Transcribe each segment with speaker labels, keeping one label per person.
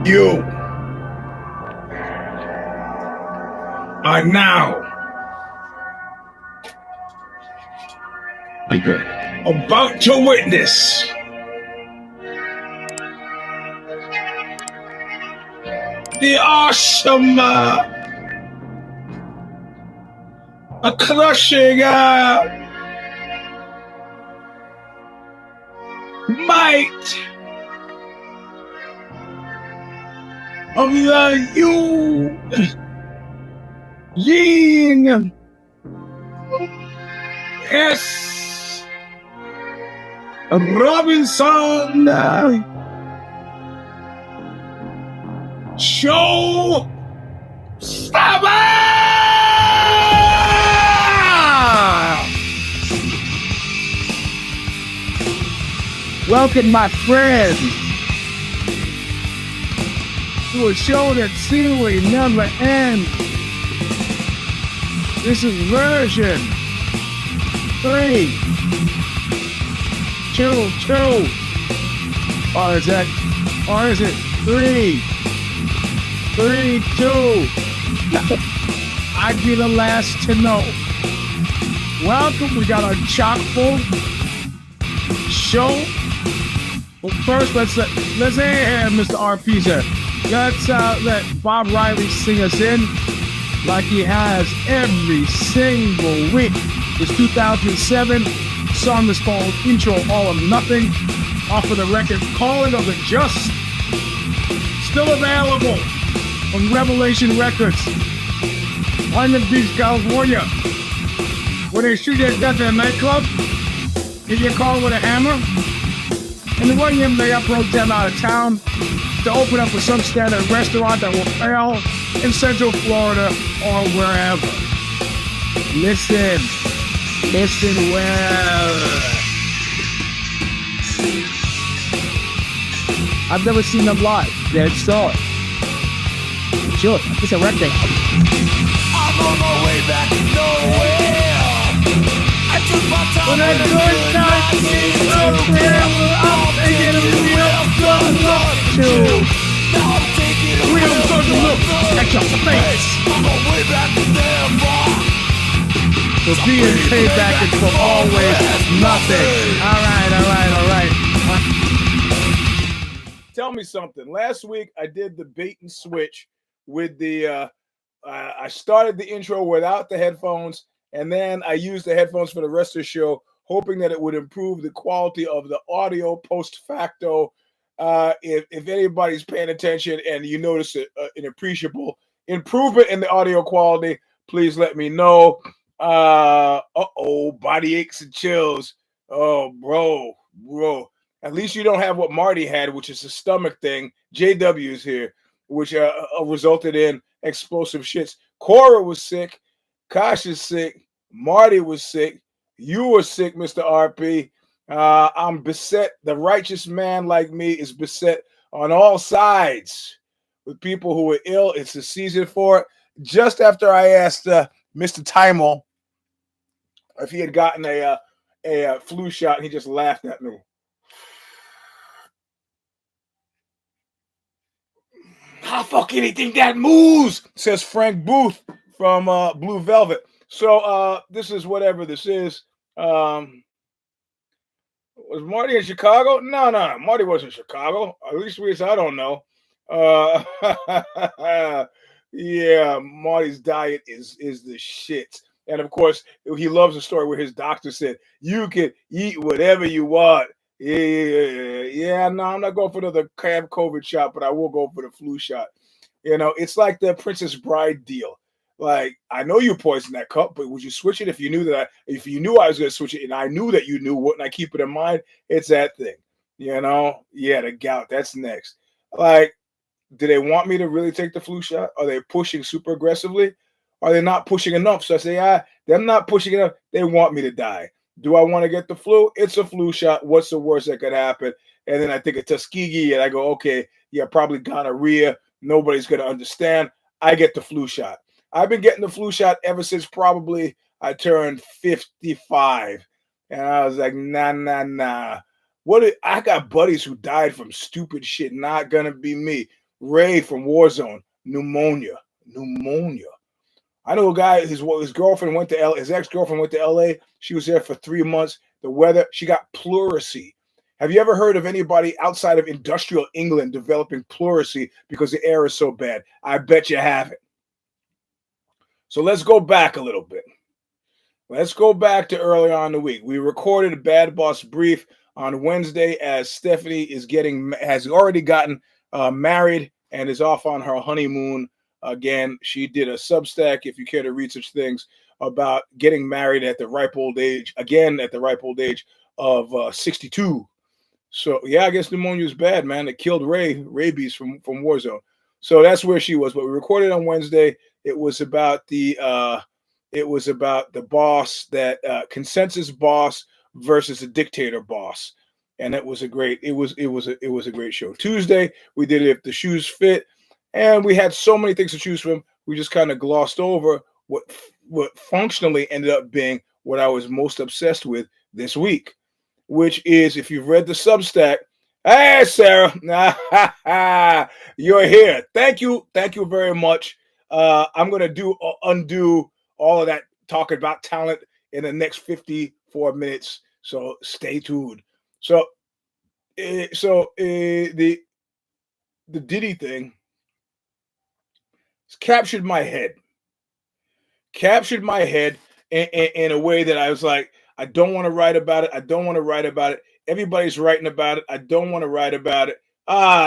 Speaker 1: You are now about to witness the awesome, crushing might of the Eugene S. Robinson Show Stomper!
Speaker 2: Welcome, my friends, to a show that seemingly never ends. This is version 322. Or is it 332? I'd be the last to know. Welcome. We got a chock full show. Well, first, let's hear Mr. RP sir. Let's let Bob Riley sing us in like he has every single week. It's 2007. The song is called Intro All or Nothing, off of the record Calling of the Just. Still available on Revelation Records. London Beach, California. Where they shoot their death in a nightclub. If you call with a hammer. And the one year they approached them out of town to open up a substandard restaurant that will fail in Central Florida or wherever. Listen well. I've never seen them live. They're solid. Sure, it's a record.
Speaker 3: I'm on my way back to nowhere. I took my time
Speaker 2: When I
Speaker 3: with a
Speaker 2: good
Speaker 3: good
Speaker 2: night,
Speaker 3: night,
Speaker 2: see
Speaker 3: see
Speaker 2: up there, I'm taking a real good look too.
Speaker 3: Now I'm taking a
Speaker 2: Real good look at your face.
Speaker 3: I'm on my way back to there,
Speaker 2: For being paid back and for always nothing. All right.
Speaker 1: Tell me something. Last week I did the bait and switch with the I started the intro without the headphones, and then I used the headphones for the rest of the show, hoping that it would improve the quality of the audio post facto. If anybody's paying attention and you notice an appreciable improvement in the audio quality, please let me know. Body aches and chills. Oh, bro. At least you don't have what Marty had, which is a stomach thing. JW's here, which resulted in explosive shits. Cora was sick. Kosh is sick. Marty was sick. You were sick, Mr. RP. I'm beset. The righteous man like me is beset on all sides with people who are ill. It's the season for it. Just after I asked Mr. Timel if he had gotten a flu shot, he just laughed at me. How fuck anything that moves, says Frank Booth from Blue Velvet. So this is whatever this is. Was Marty in Chicago? No, Marty wasn't in Chicago. At least I don't know. Yeah, Marty's diet is the shit. And of course, he loves a story where his doctor said, you can eat whatever you want. Yeah, no, I'm not going for the COVID shot, but I will go for the flu shot. You know, it's like the Princess Bride deal. Like, I know you poisoned that cup, but would you switch it if you knew I was going to switch it and I knew that you knew, wouldn't I keep it in mind? It's that thing, you know? Yeah, the gout, that's next. Like, do they want me to really take the flu shot? Are they pushing super aggressively? Are they not pushing enough? So I say, they're not pushing enough. They want me to die. Do I want to get the flu? It's a flu shot. What's the worst that could happen? And then I think of Tuskegee and I go, okay, yeah, probably gonorrhea. Nobody's going to understand. I get the flu shot. I've been getting the flu shot ever since probably I turned 55. And I was like, nah. I got buddies who died from stupid shit. Not going to be me. Ray from Warzone, pneumonia. I know a guy, his girlfriend went to his ex-girlfriend went to LA. She was there for 3 months. The weather, she got pleurisy. Have you ever heard of anybody outside of industrial England developing pleurisy because the air is so bad? I bet you haven't. So let's go back a little bit. Let's go back to earlier on in the week. We recorded a Bad Boss Brief on Wednesday as Stephanie has already gotten married and is off on her honeymoon. Again, she did a Substack, if you care to read such things, about getting married at the ripe old age, of 62. So, yeah, I guess pneumonia is bad, man. It killed rabies from Warzone. So that's where she was. But we recorded on Wednesday. It was about the boss, that consensus boss versus a dictator boss. And it was a great show. Tuesday, we did If the Shoes Fit. And we had so many things to choose from. We just kind of glossed over what functionally ended up being what I was most obsessed with this week, which is, if you've read the Substack, hey, Sarah, you're here. Thank you very much. I'm going to undo all of that talking about talent in the next 54 minutes. So stay tuned. So the Diddy thing captured my head in a way that I was like, I don't want to write about it. Everybody's writing about it. I don't want to write about it.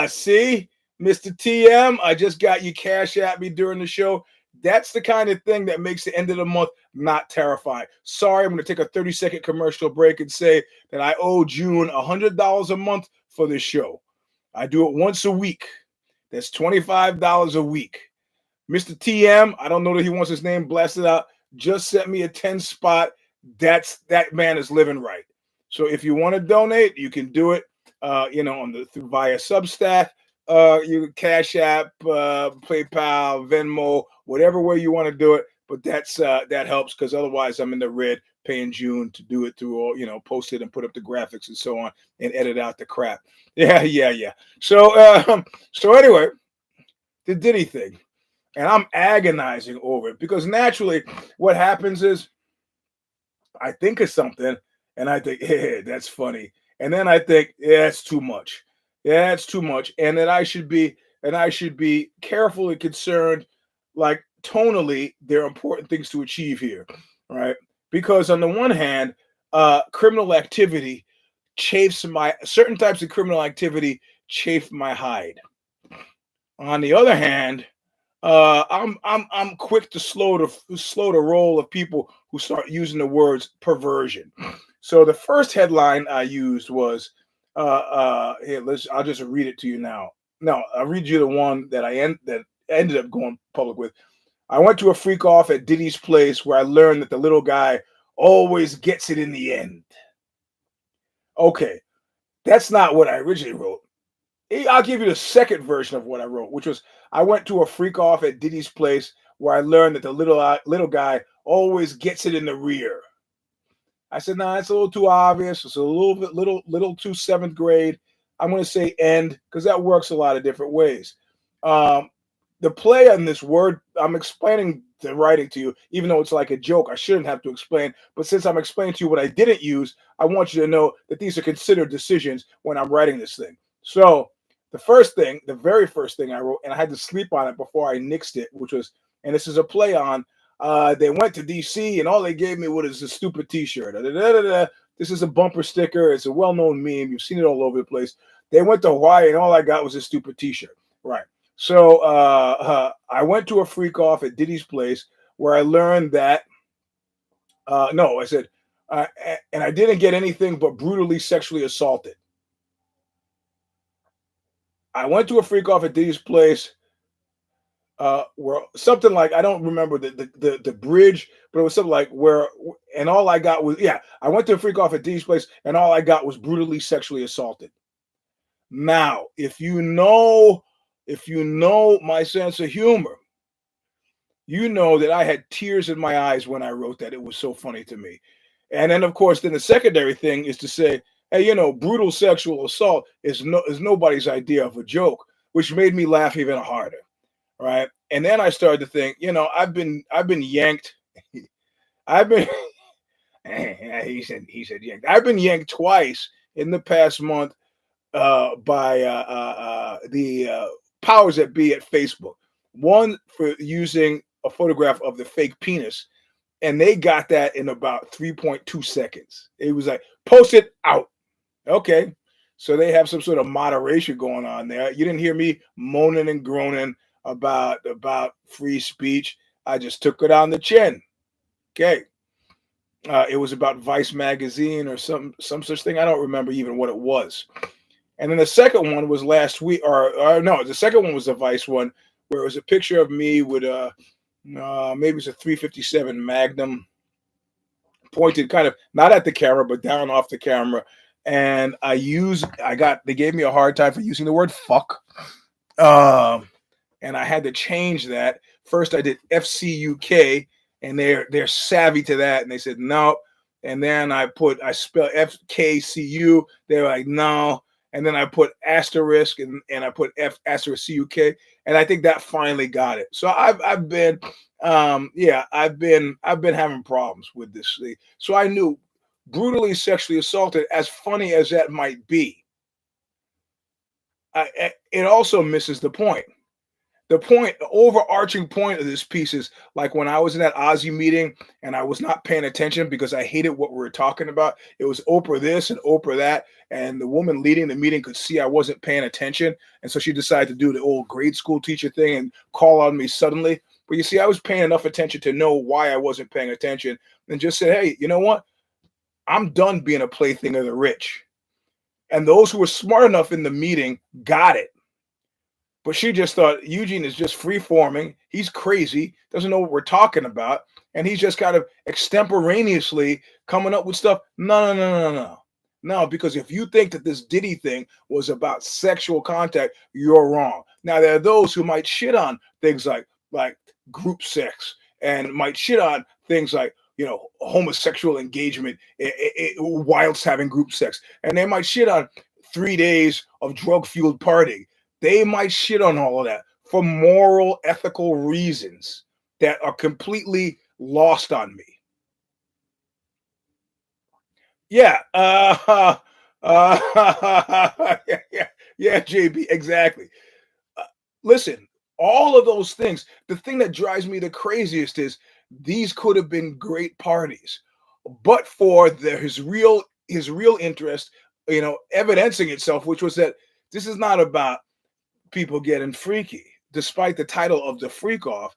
Speaker 1: See, Mr. TM, I just got you cash at me during the show. That's the kind of thing that makes the end of the month not terrifying. Sorry, I'm going to take a 30-second commercial break and say that I owe June $100 a month for this show. I do it once a week. That's $25 a week. Mr. TM, I don't know that he wants his name blasted out, just sent me a 10 spot. That man is living right. So if you want to donate, you can do it, via Substack, you Cash App, PayPal, Venmo, whatever way you want to do it. But that helps, because otherwise I'm in the red paying June to do it through all, post it and put up the graphics and so on and edit out the crap. Yeah. So anyway, the Diddy thing. And I'm agonizing over it, because naturally what happens is I think of something and I think, hey, that's funny. And then I think, yeah, it's too much. And that I should be careful and concerned, like tonally, there are important things to achieve here, right? Because on the one hand, criminal activity certain types of criminal activity chafe my hide. On the other hand, I'm quick to slow the roll of people who start using the words perversion. So the first headline I used was, I'll just read it to you now. No, I'll read you the one that that ended up going public with. I went to a freak off at Diddy's place where I learned that the little guy always gets it in the end. Okay, that's not what I originally wrote. I'll give you the second version of what I wrote, which was, I went to a freak off at Diddy's place where I learned that the little guy always gets it in the rear. I said, nah, it's a little too obvious. It's a little too seventh grade. I'm going to say end, because that works a lot of different ways. The play on this word, I'm explaining the writing to you, even though it's like a joke. I shouldn't have to explain. But since I'm explaining to you what I didn't use, I want you to know that these are considered decisions when I'm writing this thing. So the very first thing I wrote, and I had to sleep on it before I nixed it, which was, and this is a play on, they went to DC and all they gave me was a stupid t-shirt. This is a bumper sticker. It's a well-known meme. You've seen it all over the place. They went to Hawaii and all I got was a stupid t-shirt. Right. So I went to a freak off at Diddy's place where I learned that, and I didn't get anything but brutally sexually assaulted. I went to a freak off at Diddy's place where something like, I don't remember the bridge, but it was something like and all I got was, I went to a freak off at Diddy's place and all I got was brutally sexually assaulted. Now, if you know my sense of humor, you know that I had tears in my eyes when I wrote that. It was so funny to me. And then, of course, the secondary thing is to say, hey, brutal sexual assault is nobody's idea of a joke. which made me laugh even harder, right? And then I started to think, I've been yanked. I've been he said yanked. I've been yanked twice in the past month by the powers that be at Facebook. One for using a photograph of the fake penis, and they got that in about 3.2 seconds. It was like, post it out. Okay. So they have some sort of moderation going on there. You didn't hear me moaning and groaning about free speech. I just took it on the chin. Okay. It was about Vice magazine or some such thing. I don't remember even what it was. And then the second one was last week, or no, the second one was the Vice one, where it was a picture of me with maybe it's a 357 Magnum pointed kind of not at the camera, but down off the camera. And they gave me a hard time for using the word fuck. And I had to change that. First I did FCUK, and they're savvy to that. And they said, no. And then I spelled FKCU. They're like, no. And then I put asterisk and I put F asterisk CUK. And I think that finally got it. So I've been having problems with this thing. So I knew brutally sexually assaulted, as funny as that might be, it also misses the point. The overarching point of this piece is like when I was in that Aussie meeting and I was not paying attention because I hated what we were talking about. It was Oprah this and Oprah that. And the woman leading the meeting could see I wasn't paying attention. And so she decided to do the old grade school teacher thing and call on me suddenly. But you see, I was paying enough attention to know why I wasn't paying attention and just said, hey, you know what? I'm done being a plaything of the rich. And those who were smart enough in the meeting got it. But she just thought Eugene is just free-forming. He's crazy, doesn't know what we're talking about. And he's just kind of extemporaneously coming up with stuff. No. No, because if you think that this Diddy thing was about sexual contact, you're wrong. Now, there are those who might shit on things like group sex and might shit on things like, homosexual engagement whilst having group sex. And they might shit on 3 days of drug-fueled partying. They might shit on all of that for moral, ethical reasons that are completely lost on me. Yeah. Yeah, JB, exactly. Listen, all of those things, the thing that drives me the craziest is these could have been great parties, but for his real interest, evidencing itself, which was that this is not about people getting freaky, despite the title of the freak off.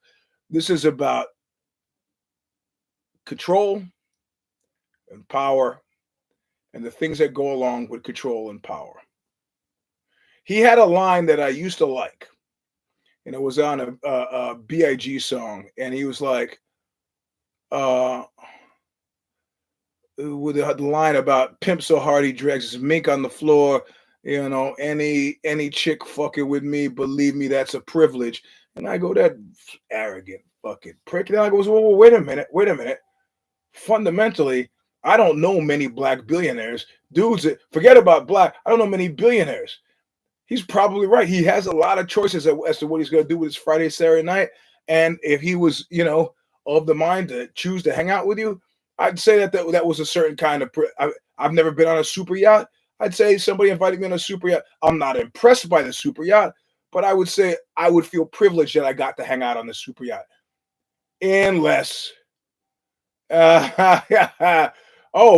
Speaker 1: This is about control and power and the things that go along with control and power. He had a line that I used to like, and it was on a B.I.G. song, and he was like, with the line about pimp so hard he drags his mink on the floor. Any chick fucking with me, believe me, that's a privilege. And I go, that arrogant fucking prick. And I goes, well, wait a minute. Fundamentally, I don't know many black billionaires. Dudes, forget about black. I don't know many billionaires. He's probably right. He has a lot of choices as to what he's going to do with his Friday, Saturday night. And if he was, of the mind to choose to hang out with you, I'd say that was a certain kind of. I've never been on a super yacht. I'd say somebody invited me on a super yacht. I'm not impressed by the super yacht, but I would say I would feel privileged that I got to hang out on the super yacht. Unless, oh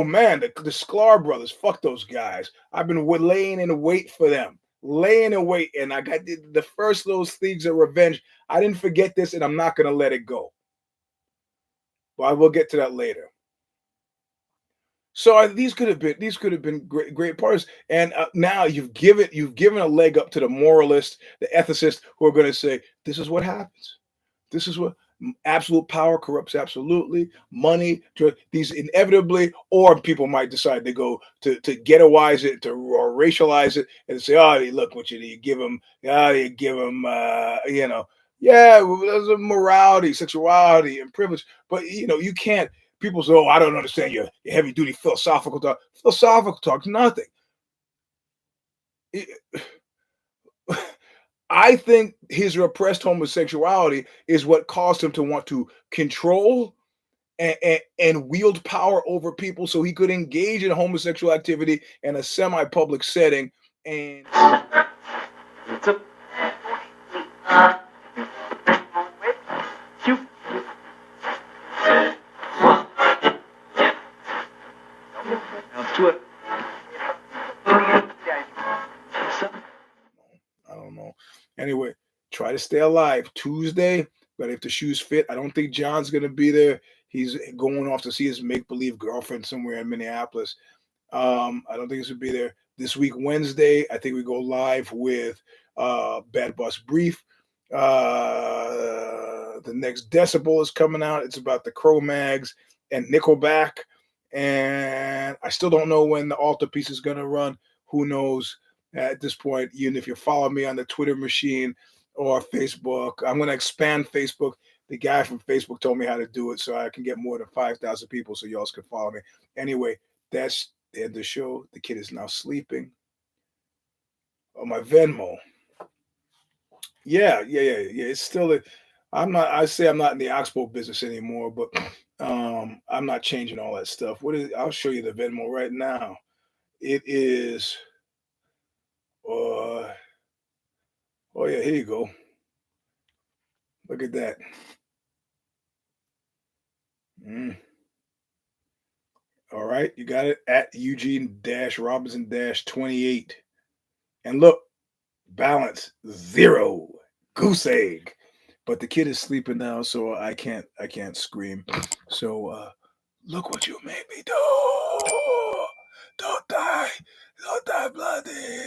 Speaker 1: man, the Sklar brothers, fuck those guys. I've been laying in wait for them. And I got the first of those thieves of revenge. I didn't forget this, and I'm not going to let it go. But I will get to that later. So these could have been great parties, and now you've given a leg up to the moralists, the ethicists, who are going to say this is what happens. This is what absolute power corrupts absolutely. Money, these inevitably, or people might decide to go to ghettoize it, or racialize it, and say, oh, look what you give them. There's a morality, sexuality, and privilege, but you can't. People say, oh, I don't understand your heavy-duty philosophical talk. Philosophical talk, nothing. I think his repressed homosexuality is what caused him to want to control and wield power over people so he could engage in homosexual activity in a semi-public setting. And I don't know. Anyway, try to stay alive. Tuesday, but if the shoes fit, I don't think John's gonna be there. He's going off to see his make-believe girlfriend somewhere in Minneapolis. I don't think he's gonna be there this week. Wednesday, I think we go live with Bad Bus Brief. The next Decibel is coming out. It's about the Cro-Mags and Nickelback. And I still don't know when the altar piece is gonna run. Who knows at this point, even if you follow me on the Twitter machine or Facebook. I'm going to expand Facebook. The guy from Facebook told me how to do it so I can get more than 5,000 people so y'all can follow me. Anyway, that's the end of the show. The kid is now sleeping. Oh, my Venmo. Yeah. It's still I'm not in the Oxbow business anymore, but I'm not changing all that stuff. I'll show you the Venmo right now. It is oh yeah, here you go. Look at that. All right, you got it at Eugene-Robinson-28. And look, balance 0. Goose egg. But the kid is sleeping now, so I can't scream. So look what you made me do. Don't die bloody.